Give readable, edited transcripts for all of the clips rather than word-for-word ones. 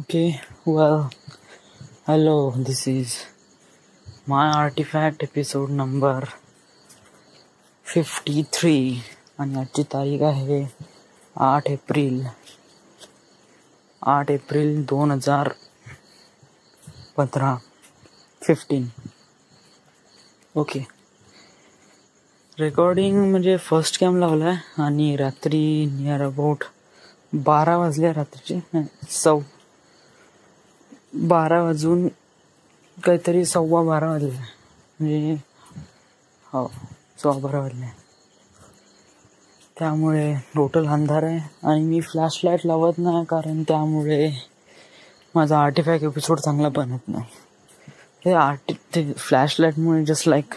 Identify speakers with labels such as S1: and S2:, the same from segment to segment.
S1: Okay, well, hello, this is my artifact episode number 53 आणि आजची तारीख आहे 8 एप्रिल 2015. ओके, रेकॉर्डिंग म्हणजे फर्स्ट कॅम लावलाय आणि रात्री नियर अबाउट 12 वाजले. रात्रीचे 12 वाजून काहीतरी 12:15 वाजले, म्हणजे हो 12:15 वाजले. त्यामुळे टोटल अंधार आहे आणि मी फ्लॅशलाईट लावत नाही, कारण त्यामुळे माझा आर्टिफॅक्ट एपिसोड चांगला बनत नाही. ते फ्लॅशलाईटमुळे जस्ट लाईक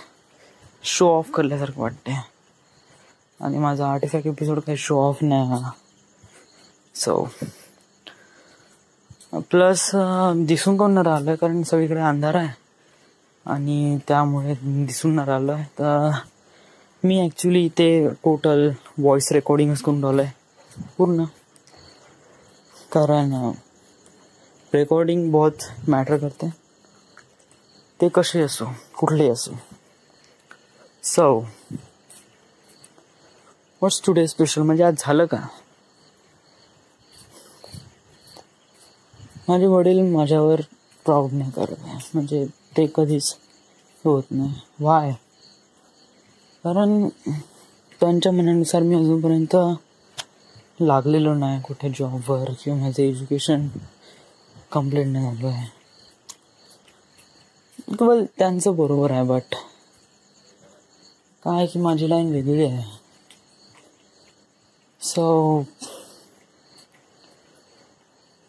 S1: शो ऑफ करल्यासारखं वाटते आणि माझा आर्टिफॅक्ट एपिसोड काही शो ऑफ नाही. सो प्लस दिसून कोण न राहिलं, कारण सगळीकडे अंधार आहे आणि त्यामुळे दिसून न राहिलं आहे. तर मी ॲक्च्युली इथे टोटल व्हॉइस रेकॉर्डिंगच करून राहिलो आहे पूर्ण, कारण रेकॉर्डिंग बहुत मॅटर करते, ते कसे असो कुठलेही असो. सो व्हॉट्स टुडे स्पेशल, म्हणजे आज झालं का? माझे वडील माझ्यावर प्राऊड नाही करत आहे, म्हणजे ते कधीच होत नाही. वाय? कारण त्यांच्या म्हणण्यानुसार मी अजूनपर्यंत लागलेलो नाही कुठे जॉबवर, किंवा माझं एज्युकेशन कंप्लीट नाही झालं आहे. वेल, त्यांचं बरोबर आहे, बट काय की माझी लाईन वेगळी आहे. सो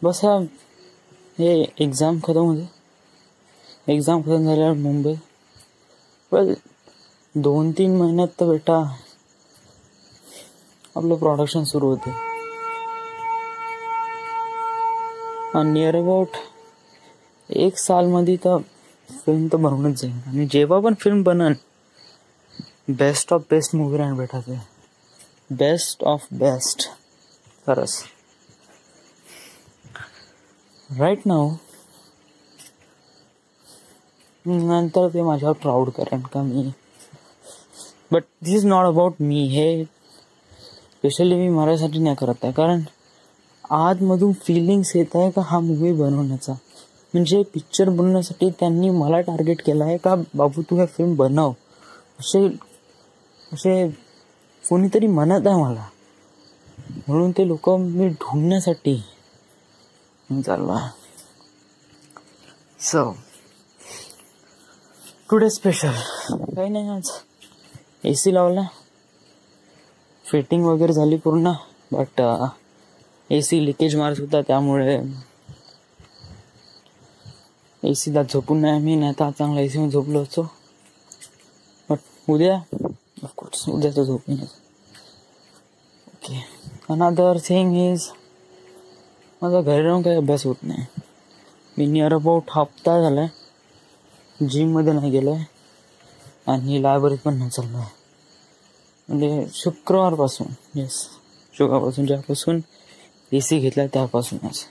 S1: बस हे एक्झाम खतम झाल्यावर मुंबई. वेल, 2-3 महिन्यात तर बेटा आपलं प्रोडक्शन सुरू होते. नियर अबाउट 1 सालमध्ये तर फिल्म तर बनवूनच जाईल, आणि जेव्हा पण फिल्म बनन best of best movie Raheel बेटा, ते बेस्ट ऑफ बेस्ट. खरंच राईट नाव नंतर ते माझ्यावर प्राऊड करेन का मी. But this is not about me. हे स्पेशली मी माझ्यासाठी नाही करत आहे, कारण आतमधून फिलिंग्स येत आहे का हा मूवी बनवण्याचा, म्हणजे पिक्चर बनवण्यासाठी त्यांनी मला टार्गेट केलं आहे का बाबू तू हे फिल्म बनव, असे कोणीतरी म्हणत आहे मला, म्हणून ते लोक मी ढूंढण्यासाठी चाललो आहे. सो टुडे स्पेशल काही नाही. आज AC लावला, फिटिंग वगैरे झाली पूर्ण, बट AC लिकेज मारत होता, त्यामुळे AC झोपून नाही मी, नाही तर चांगला AC मध्ये झोपलो असतो. बट उद्या ऑफकोर्स उद्या तर झोपून. ओके, अनदर थिंग इज माझा घरी राहून काही अभ्यास होत नाही. मी नियर अबाउट हप्ता झाला जिममध्ये नाही गेलो आहे आणि लायब्ररीत पण नाही चाललो आहे. म्हणजे शुक्रवारपासून ज्यापासून AC घेतला त्यापासूनच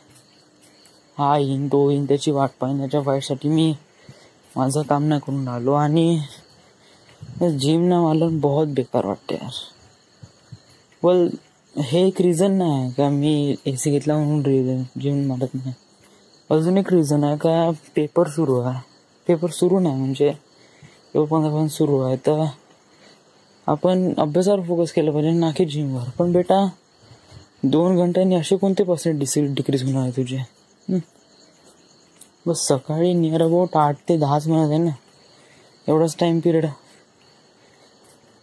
S1: हा येईन तो येईन त्याची वाट पाहण्याच्या वाईटसाठी मी माझं काम नाही करून राहिलो, आणि जिम ना मला बहुत बेकार वाटते यार. वेल, हे एक रिझन नाही का मी AC घेतला म्हणून जिम मारत नाही. अजून एक रिझन आहे का पेपर सुरू नाही, म्हणजे पेपर 15 सुरू आहे, तर आपण अभ्यासावर फोकस केलं पाहिजे ना की जिमवर. पण बेटा 2 घंट्यांनी असे कोणते % डिक्रीज होणार आहे तुझे? बस सकाळी नियर अबाउट 8 ते 10 मिनिट आहे ना, एवढाच टाइम पिरियड,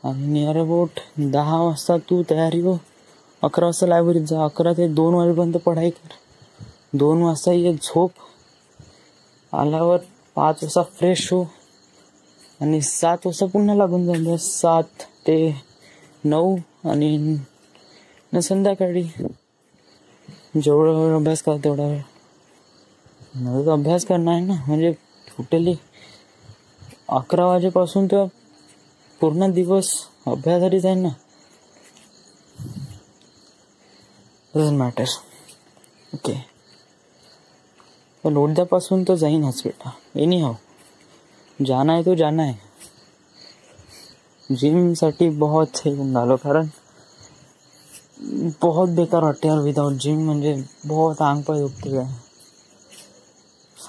S1: आणि नियर अबाउट 10 वाजता तू तयारी हो, 11 वाजता लायब्ररीत जा, 11 ते 2 वाजेपर्यंत पढाई कर, 2 वाजता ये झोप, आल्यावर 5 वाजता फ्रेश हो आणि 7 वाजता पुन्हा लागून जाईल. 7 ते 9 आणि संध्याकाळी जेवढा वेळ अभ्यास करा तेवढा वेळ माझा अभ्यास करणार आहे ना, म्हणजे टोटली 11 वाजेपासून तर पूर्ण दिवस अभ्यासासाठीच आहे ना. Doesn't matter. ओके, पण उद्यापासून तो जाईनच बेटा. एनी हाव जाना है तो जाना है. जिमसाठी बहुत हे होऊन झालो, कारण बहुत बेकार वाटते यार विदाउट जिम. म्हणजे बहुत अंग पाय दुखते, काय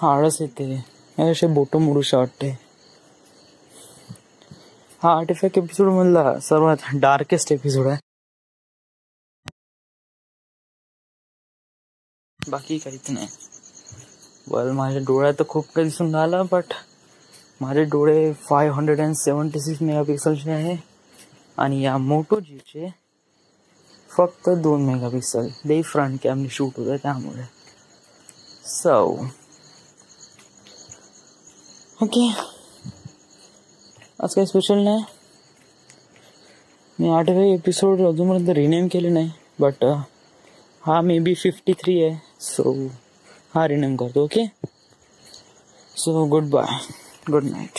S1: आळस येते, असे बोटं मोडूशा वाटते. हा 85 एपिसोड मधला सर्वात डार्केस्ट एपिसोड आहे. बाकी काहीच नाही. वेल माझ्या डोळ्यात तर खूप काही दिसून राहिलं, बट माझे डोळे 576 मेगापिक्सलचे आहे आणि या मोटो जीचे फक्त 2 मेगापिक्सल. दे फ्रंट कॅमने शूट होतं त्यामुळे. सो ओके, आज काही स्पेशल नाही. मी 8वे एपिसोड अजूनपर्यंत रिनेम केले नाही, बट हा मे बी 53 आहे. सो हा रिनेम करतो. Okay, so goodbye, good night.